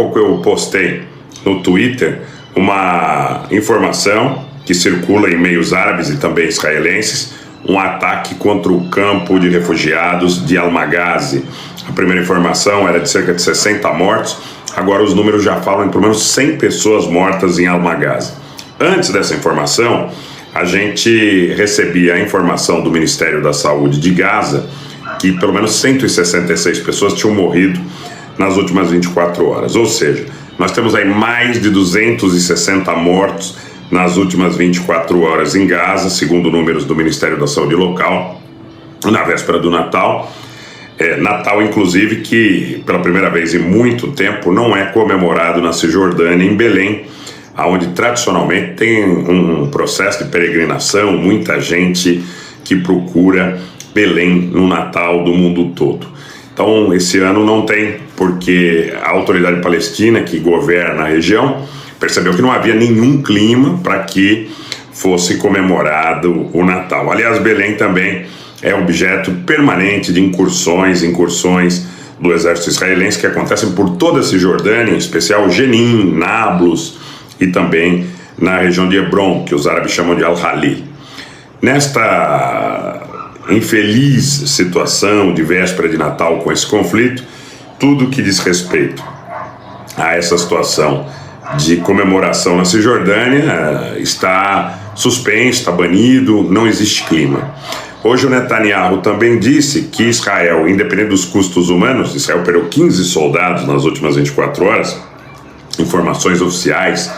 pouco eu postei no Twitter uma informação que circula em meios árabes e também israelenses, um ataque contra o campo de refugiados de Al-Maghazi. A primeira informação era de cerca de 60 mortos, agora os números já falam em pelo menos 100 pessoas mortas em Al-Maghazi. Antes dessa informação, a gente recebia a informação do Ministério da Saúde de Gaza que pelo menos 166 pessoas tinham morrido nas últimas 24 horas. Ou seja, nós temos aí mais de 260 mortos nas últimas 24 horas em Gaza, segundo números do Ministério da Saúde local, na véspera do Natal. Natal, inclusive, que pela primeira vez em muito tempo não é comemorado na Cisjordânia, em Belém, onde tradicionalmente tem um processo de peregrinação, muita gente que procura Belém no Natal do mundo todo. Então, esse ano não tem, porque a autoridade palestina que governa a região percebeu que não havia nenhum clima para que fosse comemorado o Natal. Aliás, Belém também é objeto permanente de incursões do exército israelense que acontecem por toda a Cisjordânia, em especial Jenin, Nablus e também na região de Hebron, que os árabes chamam de Al-Halil. Nesta infeliz situação de véspera de Natal com esse conflito, tudo que diz respeito a essa situação de comemoração na Cisjordânia está suspenso, está banido, não existe clima. Hoje o Netanyahu também disse que Israel, independente dos custos humanos, Israel perdeu 15 soldados nas últimas 24 horas, informações oficiais,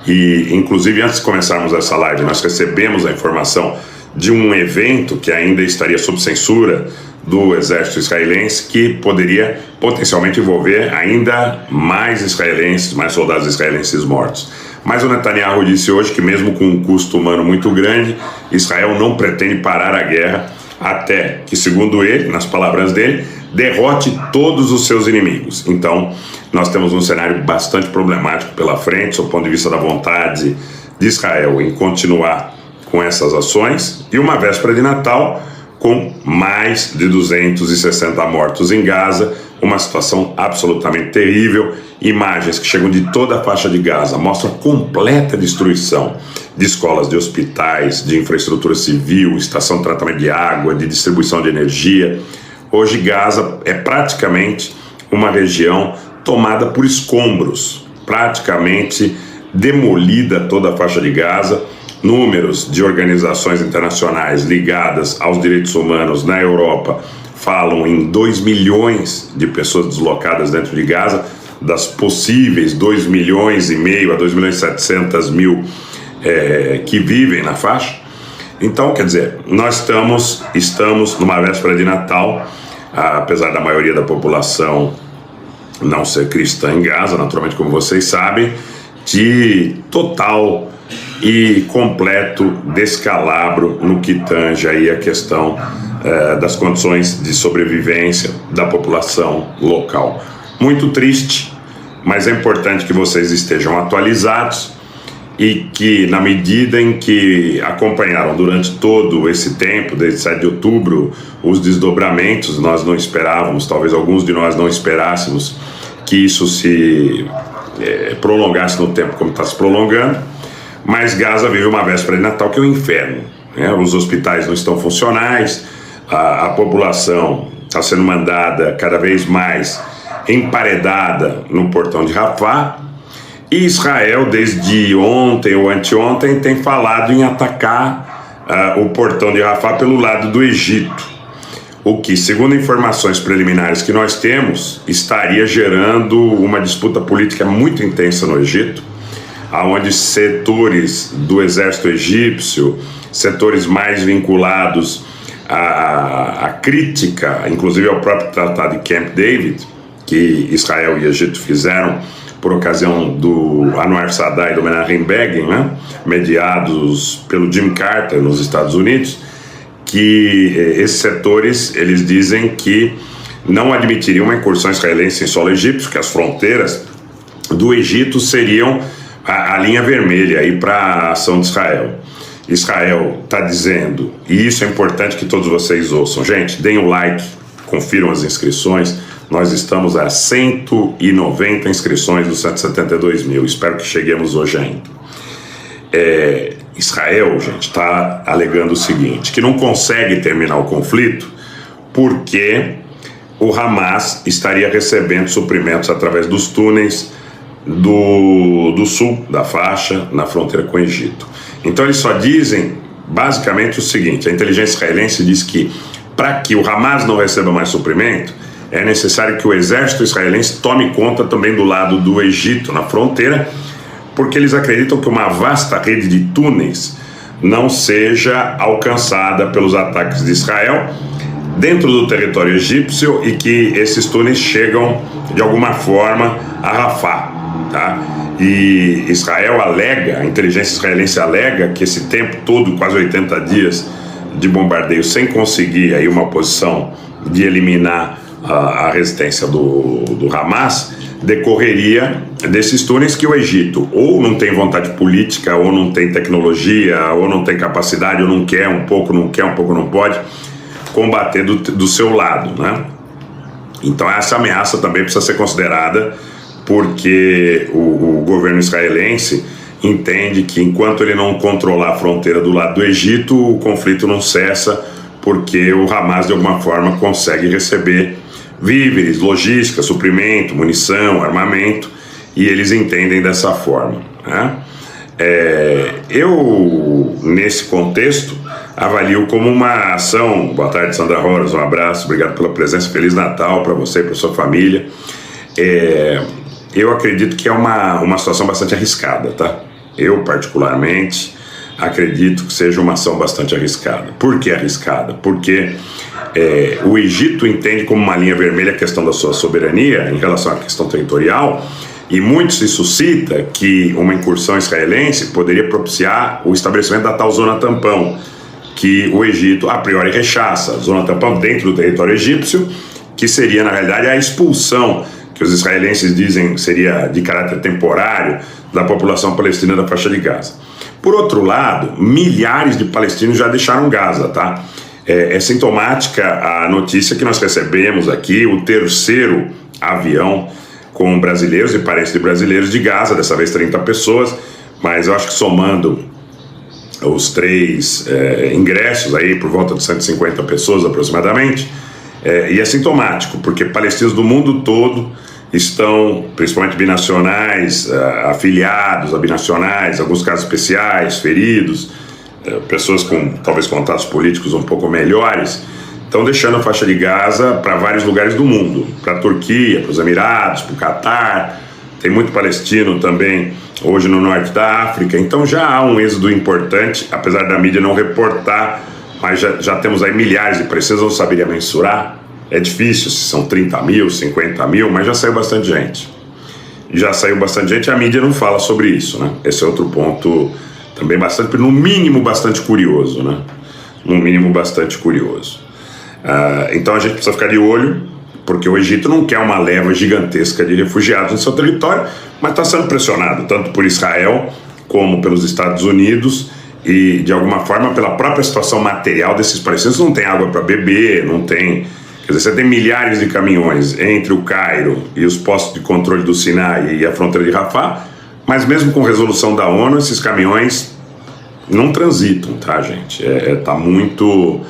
e inclusive antes de começarmos essa live nós recebemos a informação de um evento que ainda estaria sob censura do exército israelense, que poderia potencialmente envolver ainda mais israelenses, mais soldados israelenses mortos. Mas o Netanyahu disse hoje que mesmo com um custo humano muito grande, Israel não pretende parar a guerra até que, segundo ele, nas palavras dele, derrote todos os seus inimigos. Então, nós temos um cenário bastante problemático pela frente, sob o ponto de vista da vontade de Israel em continuar com essas ações, e uma véspera de Natal com mais de 260 mortos em Gaza, uma situação absolutamente terrível. Imagens que chegam de toda a faixa de Gaza mostram completa destruição de escolas, de hospitais, de infraestrutura civil, estação de tratamento de água, de distribuição de energia. Hoje Gaza é praticamente uma região tomada por escombros, praticamente demolida toda a faixa de Gaza. Números de organizações internacionais ligadas aos direitos humanos na Europa falam em 2 milhões de pessoas deslocadas dentro de Gaza, das possíveis 2 milhões e meio a 2 milhões e 700 mil que vivem na faixa. Então, quer dizer, nós estamos numa véspera de Natal, apesar da maioria da população não ser cristã em Gaza, naturalmente, como vocês sabem, de total e completo descalabro no que tange aí a questão das condições de sobrevivência da população local. Muito triste, mas é importante que vocês estejam atualizados e que, na medida em que acompanharam durante todo esse tempo, desde 7 de outubro, os desdobramentos, nós não esperávamos, talvez alguns de nós não esperássemos que isso se prolongasse no tempo como está se prolongando, mas Gaza vive uma véspera de Natal que é um inferno, né? Os hospitais não estão funcionais, a população está sendo mandada cada vez mais emparedada no portão de Rafah, e Israel, desde ontem ou anteontem, tem falado em atacar o portão de Rafah pelo lado do Egito, o que, segundo informações preliminares que nós temos, estaria gerando uma disputa política muito intensa no Egito, onde setores do exército egípcio, setores mais vinculados à crítica, inclusive ao próprio Tratado de Camp David, que Israel e Egito fizeram por ocasião do Anwar Sadat e do Menachem Begin, né, mediados pelo Jimmy Carter nos Estados Unidos, que esses setores, eles dizem que não admitiriam uma incursão israelense em solo egípcio, que as fronteiras do Egito seriam a linha vermelha aí para a ação de Israel. Israel está dizendo, e isso é importante que todos vocês ouçam, gente, deem o like, confiram as inscrições, nós estamos a 190 inscrições dos 172 mil. Espero que cheguemos hoje ainda. Israel, gente, está alegando o seguinte, que não consegue terminar o conflito porque o Hamas estaria recebendo suprimentos através dos túneis do sul da faixa, na fronteira com o Egito. Então eles só dizem basicamente o seguinte: a inteligência israelense diz que para que o Hamas não receba mais suprimento, é necessário que o exército israelense tome conta também do lado do Egito, na fronteira, porque eles acreditam que uma vasta rede de túneis não seja alcançada pelos ataques de Israel dentro do território egípcio e que esses túneis chegam de alguma forma a Rafah, tá? E Israel alega, a inteligência israelense alega que esse tempo todo, quase 80 dias de bombardeio sem conseguir aí uma posição de eliminar a resistência do Hamas, decorreria desses túneis que o Egito ou não tem vontade política, ou não tem tecnologia, ou não tem capacidade, ou não quer, um pouco não quer, um pouco não pode combater do seu lado, né? Então essa ameaça também precisa ser considerada, porque o governo israelense entende que enquanto ele não controlar a fronteira do lado do Egito, o conflito não cessa, porque o Hamas de alguma forma consegue receber víveres, logística, suprimento, munição, armamento, e eles entendem dessa forma, né? Eu, nesse contexto, avalio como uma ação. Boa tarde, Sandra Roras, um abraço, obrigado pela presença, Feliz Natal para você e para sua família. Eu acredito que é uma situação bastante arriscada, tá? Eu, particularmente, acredito que seja uma ação bastante arriscada. Por que arriscada? Porque o Egito entende como uma linha vermelha a questão da sua soberania em relação à questão territorial, e muito se suscita que uma incursão israelense poderia propiciar o estabelecimento da tal zona tampão, que o Egito a priori rechaça. Zona tampão dentro do território egípcio, que seria na realidade a expulsão, que os israelenses dizem seria de caráter temporário, da população palestina da faixa de Gaza. Por outro lado, milhares de palestinos já deixaram Gaza, tá? É sintomática a notícia que nós recebemos aqui, o terceiro avião com brasileiros e parentes de brasileiros de Gaza, dessa vez 30 pessoas, mas eu acho que somando os 3 ingressos aí por volta de 150 pessoas aproximadamente, e é sintomático, porque palestinos do mundo todo estão, principalmente binacionais, afiliados a binacionais, alguns casos especiais, feridos, pessoas com talvez contatos políticos um pouco melhores, estão deixando a faixa de Gaza para vários lugares do mundo, para a Turquia, para os Emirados, para o Catar. Tem muito palestino também hoje no norte da África, então já há um êxodo importante, apesar da mídia não reportar, mas já temos aí milhares de palestinos. Eu não saberia mensurar, é difícil se são 30 mil, 50 mil, mas já saiu bastante gente. A mídia não fala sobre isso, né? Esse é outro ponto também bastante, no mínimo bastante curioso, né? Então a gente precisa ficar de olho, porque o Egito não quer uma leva gigantesca de refugiados no seu território, mas está sendo pressionado tanto por Israel como pelos Estados Unidos e, de alguma forma, pela própria situação material desses palestinos. Não tem água para beber, não tem... Quer dizer, você tem milhares de caminhões entre o Cairo e os postos de controle do Sinai e a fronteira de Rafah, mas mesmo com resolução da ONU, esses caminhões não transitam, tá, gente? Tá muito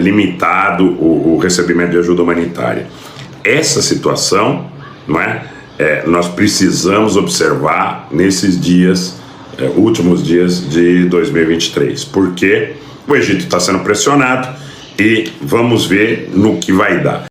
limitado o recebimento de ajuda humanitária. Essa situação, não é? Nós precisamos observar nesses dias, últimos dias de 2023, porque o Egito está sendo pressionado e vamos ver no que vai dar.